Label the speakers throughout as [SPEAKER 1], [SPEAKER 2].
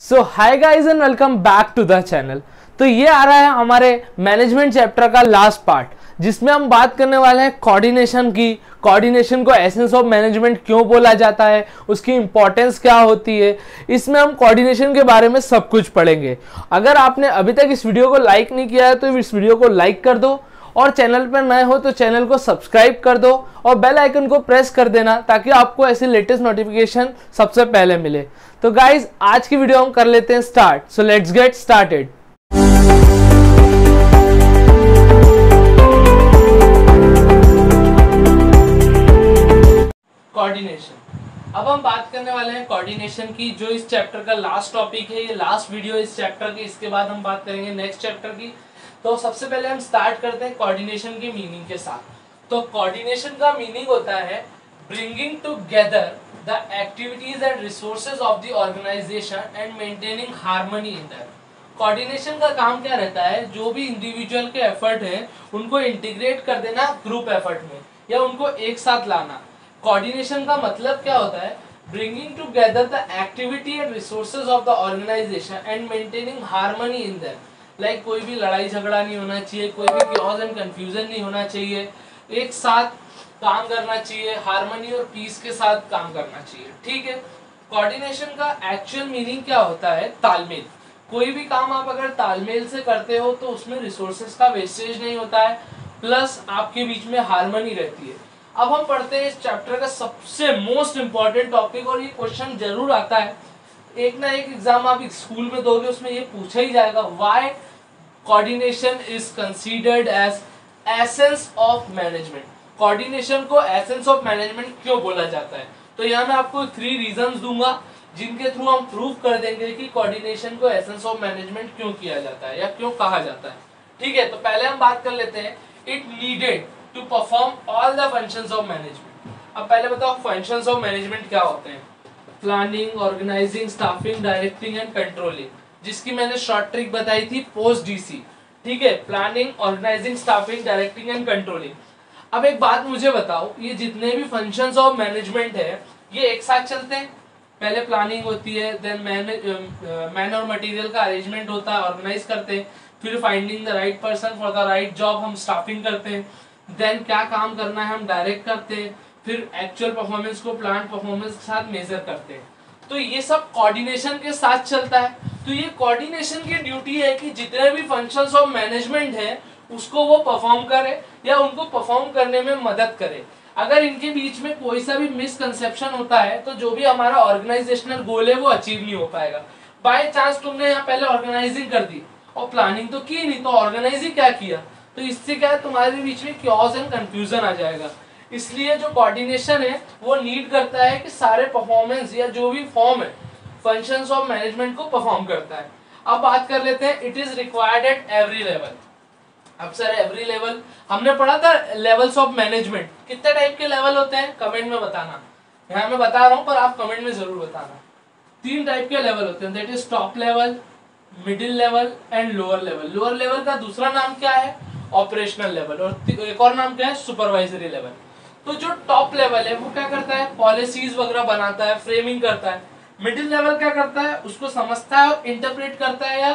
[SPEAKER 1] So hi guys and welcome back to the channel. तो ये आ रहा है हमारे मैनेजमेंट चैप्टर का लास्ट पार्ट, जिसमें हम बात करने वाले हैं कोऑर्डिनेशन की। कोऑर्डिनेशन को एसेंस ऑफ मैनेजमेंट क्यों बोला जाता है, उसकी इंपॉर्टेंस क्या होती है, इसमें हम कोऑर्डिनेशन के बारे में सब कुछ पढ़ेंगे। अगर आपने अभी तक इस वीडियो को लाइक नहीं किया है तो इस वीडियो को लाइक कर दो, और चैनल पर नए हो तो चैनल को सब्सक्राइब कर दो और बेल आइकन को प्रेस कर देना, ताकि आपको ऐसी लेटेस्ट नोटिफिकेशन सबसे पहले मिले। तो गाइज आज की वीडियो हम कर लेते हैं start. So let's get started. Coordination. अब हम बात करने वाले हैं कोऑर्डिनेशन की, जो इस चैप्टर का लास्ट टॉपिक है। ये लास्ट वीडियो इस चैप्टर की, इसके बाद हम बात करेंगे नेक्स्ट चैप्टर की। तो सबसे पहले हम स्टार्ट करते हैं कोऑर्डिनेशन की मीनिंग के साथ। तो कोऑर्डिनेशन का मीनिंग होता है bringing together the activities and resources of the organisation and maintaining harmony in that. Coordination का काम क्या रहता है, जो भी इंडिविजुअल के एफर्ट हैं उनको इंटीग्रेट कर देना ग्रुप एफर्ट में, या उनको एक साथ लाना। कोऑर्डिनेशन का मतलब क्या होता है, bringing together the activity and resources of the organisation and maintaining harmony in that. Like कोई भी लड़ाई झगड़ा नहीं होना चाहिए, कोई भी क्योस एंड कंफ्यूजन नहीं होना चाहिए, एक साथ काम करना चाहिए, हार्मनी और पीस के साथ काम करना चाहिए। ठीक है। कोऑर्डिनेशन का एक्चुअल मीनिंग क्या होता है, तालमेल। कोई भी काम आप अगर तालमेल से करते हो तो उसमें रिसोर्सेज का वेस्टेज नहीं होता है, प्लस आपके बीच में हार्मनी रहती है। अब हम पढ़ते हैं इस चैप्टर का सबसे मोस्ट इंपॉर्टेंट टॉपिक, और ये क्वेश्चन जरूर आता है, एक ना एक एग्जाम आप स्कूल में दोगे उसमें ये पूछा ही जाएगा, why coordination is considered as essence of management. Coordination को एसेंस ऑफ मैनेजमेंट क्यों बोला जाता है। तो यहाँ मैं आपको 3 रीजंस दूंगा, जिनके थ्रू हम प्रूव कर देंगे कि कोऑर्डिनेशन को एसेंस ऑफ मैनेजमेंट क्यों किया जाता है या क्यों कहा जाता है। ठीक है। तो पहले हम बात कर लेते हैं, it needed to perform all the functions of management. अब पहले बताओ फंक्शंस ऑफ मैनेजमेंट क्या होते हैं। Planning, organising, staffing, directing and controlling, जिसकी मैंने शॉर्ट ट्रिक बताई थी पोस्ट डीसी। ठीक है। Planning, organising, staffing, directing and controlling. अब एक बात मुझे बताओ, ये जितने भी फंक्शंस ऑफ मैनेजमेंट है ये एक साथ चलते हैं। पहले प्लानिंग होती है, देन मैन और मटेरियल का अरेंजमेंट होता है, ऑर्गेनाइज करते हैं, फिर finding the right person for the right job हम स्टाफिंग करते हैं, देन क्या काम करना है हम डायरेक्ट करते हैं, फिर एक्चुअल परफॉर्मेंस को प्लान परफॉर्मेंस के साथ मेजर करते हैं। तो ये सब कोऑर्डिनेशन के साथ चलता है। तो ये कोऑर्डिनेशन की ड्यूटी है कि जितने भी फंक्शंस ऑफ मैनेजमेंट है उसको वो परफॉर्म करे या उनको परफॉर्म करने में मदद करे। अगर इनके बीच में कोई सा भी मिसकंसेप्शन होता है तो जो भी हमारा ऑर्गेनाइजेशनल गोल है वो अचीव नहीं हो पाएगा। बाय चांस तुमने यहाँ पहले ऑर्गेनाइजिंग कर दी और प्लानिंग तो की नहीं, तो ऑर्गेनाइजिंग क्या किया, तो इससे क्या है तुम्हारे बीच में क्योस एंड कंफ्यूजन आ जाएगा। इसलिए जो कोऑर्डिनेशन है वो नीड करता है कि सारे परफॉर्मेंस या जो भी फॉर्म है फंक्शंस ऑफ मैनेजमेंट को परफॉर्म करता है। अब बात कर लेते हैं, it is required at every level. अब सर एवरी लेवल हमने पढ़ा था, लेवल्स ऑफ मैनेजमेंट कितने टाइप के लेवल होते हैं कमेंट में बताना। यहाँ मैं बता रहा हूँ पर आप कमेंट में जरूर बताना। 3 टाइप के लेवल होते हैं, that is top level, middle level and lower level. Lower level का दूसरा नाम क्या है, ऑपरेशनल लेवल, और एक और नाम क्या है, सुपरवाइजरी लेवल। तो जो टॉप लेवल है वो क्या करता है, पॉलिसीज वगैरह बनाता है, फ्रेमिंग करता है। मिडिल लेवल क्या करता है, उसको समझता है और इंटरप्रेट करता है या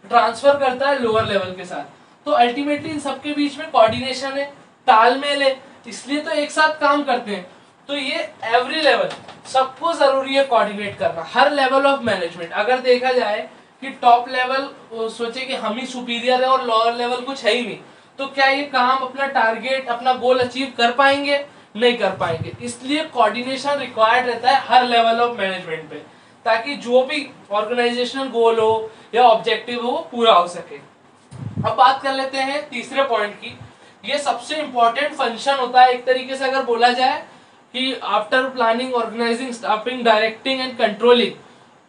[SPEAKER 1] ट्रांसफर करता है लोअर लेवल के साथ। तो अल्टीमेटली इन सबके बीच में कोऑर्डिनेशन है, तालमेल है, इसलिए तो एक साथ काम करते हैं। तो ये एवरी लेवल सबको जरूरी है कोऑर्डिनेट करना, हर लेवल ऑफ मैनेजमेंट। अगर देखा जाए कि टॉप लेवल सोचे कि हम ही सुपीरियर है और लोअर लेवल कुछ है ही नहीं, तो क्या ये काम अपना टारगेट अपना गोल अचीव कर पाएंगे, नहीं कर पाएंगे। इसलिए कोऑर्डिनेशन रिक्वायर्ड रहता है हर लेवल ऑफ मैनेजमेंट पे, ताकि जो भी ऑर्गेनाइजेशनल गोल हो या ऑब्जेक्टिव हो वो पूरा हो सके। अब बात कर लेते हैं तीसरे पॉइंट की। ये सबसे इंपॉर्टेंट फंक्शन होता है एक तरीके से अगर बोला जाए कि after planning, organising, staffing, directing and controlling,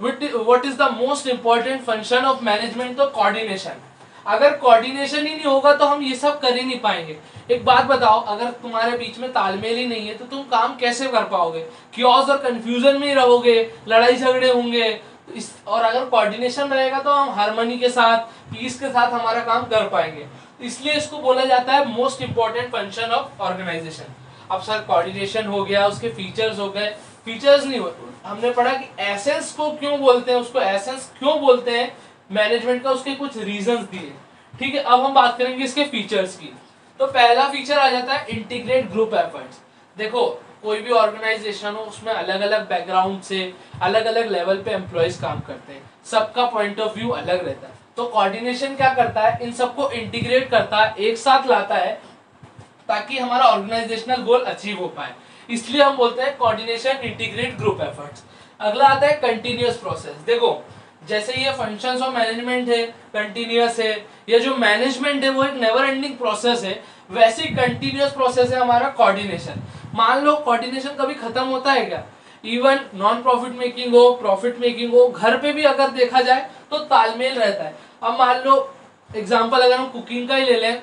[SPEAKER 1] what is the most important function of management, तो कोऑर्डिनेशन। अगर कोऑर्डिनेशन ही नहीं होगा तो हम ये सब कर ही नहीं पाएंगे। एक बात बताओ, अगर तुम्हारे बीच में तालमेल ही नहीं है तो तुम काम कैसे कर पाओगे, क्योस और कंफ्यूजन में ही रहोगे, लड़ाई झगड़े होंगे। और अगर कोऑर्डिनेशन रहेगा तो हम हार्मनी के साथ, पीस के साथ हमारा काम कर पाएंगे। इसलिए इसको बोला जाता है most important function of organisation. अब सर कोऑर्डिनेशन हो गया, उसके फीचर्स हो गए, फीचर्स नहीं होते। हमने पढ़ा कि एसेंस को क्यों बोलते हैं, उसको एसेंस क्यों बोलते हैं मैनेजमेंट का, उसके कुछ रीजंस दिए। ठीक है, अब हम बात करेंगे इसके फीचर्स की। तो पहला फीचर आ जाता है इंटीग्रेट ग्रुप एफर्ट्स। देखो कोई भी ऑर्गेनाइजेशन हो उसमें अलग अलग बैकग्राउंड से अलग अलग लेवल पे एम्प्लॉयज काम करते हैं, सबका पॉइंट ऑफ व्यू अलग रहता है। तो कोऑर्डिनेशन क्या करता है, इन सबको इंटीग्रेट करता है, एक साथ लाता है ताकि हमारा ऑर्गेनाइजेशनल गोल अचीव हो पाए। इसलिए हम बोलते हैं कोऑर्डिनेशन इंटीग्रेट ग्रुप एफर्ट्स। अगला आता है कंटिन्यूअस प्रोसेस। देखो जैसे ये फंक्शंस ऑफ मैनेजमेंट है कंटिन्यूअस है, ये जो मैनेजमेंट है वो एक नेवर एंडिंग प्रोसेस है, वैसे ही कंटिन्यूअस प्रोसेस है हमारा कोऑर्डिनेशन। मान लो कोऑर्डिनेशन कभी खत्म होता है क्या? इवन नॉन प्रॉफिट मेकिंग हो प्रॉफिट मेकिंग हो, घर पे भी अगर देखा जाए तो तालमेल रहता है। अब मान लो एग्जांपल अगर हम कुकिंग का ही ले लें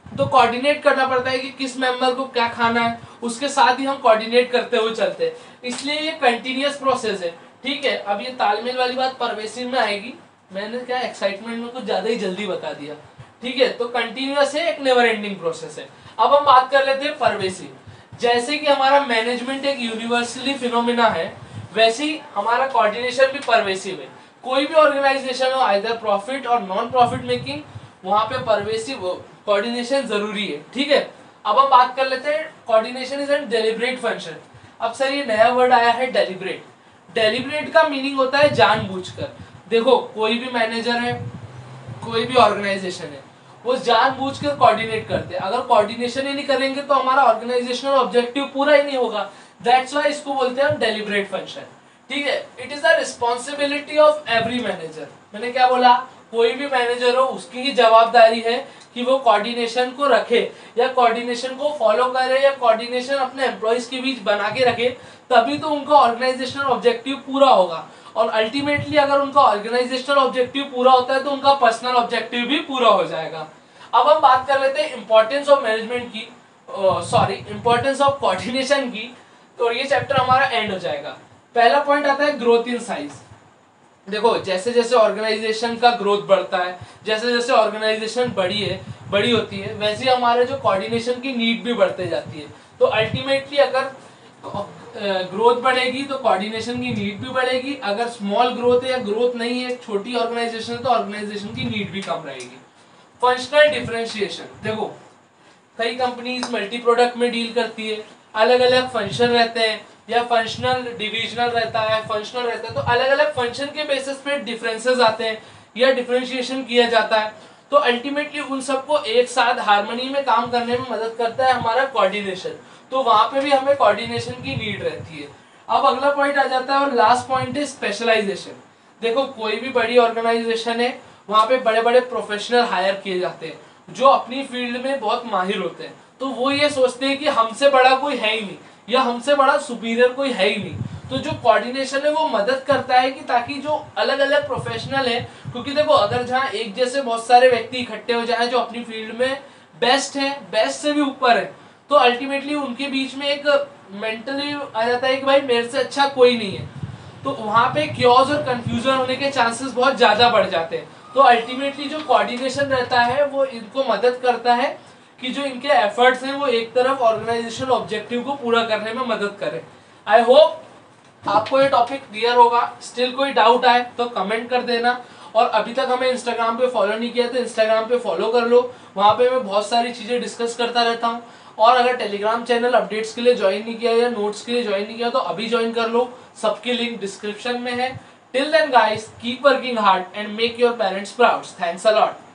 [SPEAKER 1] तो कोऑर्डिनेट करना पड़ता है कि किस मेंबर को क्या खाना है, उसके साथ ही हम कोऑर्डिनेट करते हुए चलते हैं, इसलिए ये कंटिन्यूअस प्रोसेस है। ठीक है, अब ये तालमेल वाली बात परवेसिव में आएगी, मैंने क्या एक्साइटमेंट में कुछ ज्यादा ही जल्दी बता दिया। ठीक है, तो कंटिन्यूअस है, एक नेवर एंडिंग प्रोसेस है। अब हम बात कर लेते हैं परवेसिव। जैसे कि हमारा मैनेजमेंट एक यूनिवर्सली फिनोमिना है, वैसे ही हमारा कोऑर्डिनेशन भी परवेसिव है। कोई भी ऑर्गेनाइजेशन हो आइदर प्रॉफिट और नॉन प्रॉफिट मेकिंग, वहां पे परवेसिव कोऑर्डिनेशन जरूरी है। ठीक है, अब हम बात कर लेते हैं coordination is an deliberate function. अब सर ये नया वर्ड आया है डेलिब्रेट। डेलिब्रेट का मीनिंग होता है जानबूझकर। देखो कोई भी मैनेजर है, कोई भी ऑर्गेनाइजेशन है, वो जानबूझकर कोऑर्डिनेट करते हैं। अगर कोऑर्डिनेशन ही नहीं करेंगे तो हमारा ऑर्गेनाइजेशनल ऑब्जेक्टिव पूरा ही नहीं होगा। दैट्स व्हाई इसको बोलते हैं हम डेलिब्रेट फंक्शन। ठीक है, it is the responsibility of every manager. मैंने क्या बोला, कोई भी मैनेजर हो उसकी ही जवाबदारी है कि वो कोऑर्डिनेशन को रखे या कोऑर्डिनेशन को फॉलो करे या कोऑर्डिनेशन अपने एम्प्लॉइज के बीच बना के रखे, तभी तो उनका ऑर्गेनाइजेशनल ऑब्जेक्टिव पूरा होगा। और अल्टीमेटली अगर उनका ऑर्गेनाइजेशनल ऑब्जेक्टिव पूरा होता है तो उनका पर्सनल ऑब्जेक्टिव भी पूरा हो जाएगा। अब हम बात कर लेते हैं इंपॉर्टेंस ऑफ मैनेजमेंट की, सॉरी इंपॉर्टेंस ऑफ कोऑर्डिनेशन की। तो ये चैप्टर हमारा एंड हो जाएगा। पहला पॉइंट आता है ग्रोथ इन साइज। देखो जैसे जैसे ऑर्गेनाइजेशन का ग्रोथ बढ़ता है, जैसे जैसे ऑर्गेनाइजेशन बड़ी होती है, वैसे हमारे जो कोऑर्डिनेशन की नीड भी बढ़ते जाती है। तो अल्टीमेटली अगर ग्रोथ बढ़ेगी तो कोऑर्डिनेशन की नीड भी बढ़ेगी। अगर स्मॉल ग्रोथ है या ग्रोथ नहीं है, छोटी ऑर्गेनाइजेशन है, तो ऑर्गेनाइजेशन की नीड भी कम रहेगी। Functional differentiation. देखो कई कंपनीज मल्टी प्रोडक्ट में डील करती है, अलग अलग फंक्शन रहते हैं या फंक्शनल डिविजनल रहता है, फंक्शनल रहता है, तो अलग अलग फंक्शन के बेसिस पे डिफरेंसेस आते हैं या डिफरेंशिएशन किया जाता है। तो अल्टीमेटली उन सबको एक साथ हार्मनी में काम करने में मदद करता है हमारा कोऑर्डिनेशन। तो वहां पे भी हमें कोऑर्डिनेशन की नीड रहती है। अब अगला पॉइंट आ जाता है और लास्ट पॉइंट है स्पेशलाइजेशन। देखो कोई भी बड़ी ऑर्गेनाइजेशन है, वहां पे बड़े बड़े प्रोफेशनल हायर किए जाते हैं जो अपनी फील्ड में बहुत माहिर होते हैं। तो वो ये सोचते हैं कि हमसे बड़ा कोई है ही नहीं या हमसे बड़ा सुपीरियर कोई है ही नहीं। तो जो कोऑर्डिनेशन है वो मदद करता है कि ताकि जो अलग अलग प्रोफेशनल है, क्योंकि देखो अगर जहाँ एक जैसे बहुत सारे व्यक्ति इकट्ठे हो जाए जो अपनी फील्ड में बेस्ट है, बेस्ट से भी ऊपर है, तो अल्टीमेटली उनके बीच में एक मेंटली आ जाता है कि भाई मेरे से अच्छा कोई नहीं है। तो वहां पे क्योस और कंफ्यूजन होने के चांसेस बहुत ज्यादा बढ़ जाते हैं। तो अल्टीमेटली जो कोऑर्डिनेशन रहता है वो इनको मदद करता है कि जो इनके एफर्ट्स हैं वो एक तरफ ऑर्गेनाइजेशनल ऑब्जेक्टिव को पूरा करने में मदद करे। आई होप आपको ये टॉपिक क्लियर होगा। स्टिल कोई डाउट आए तो कमेंट कर देना। और अभी तक हमें इंस्टाग्राम पे फॉलो नहीं किया तो इंस्टाग्राम पे फॉलो कर लो, वहां पे मैं बहुत सारी चीजें डिस्कस करता रहता हूँ। और अगर टेलीग्राम चैनल अपडेट्स के लिए ज्वाइन नहीं किया या नोट्स के लिए ज्वाइन नहीं किया तो अभी ज्वाइन कर लो, सबकी लिंक डिस्क्रिप्शन में है। Till then guys keep working hard and make your parents proud. Thanks a lot.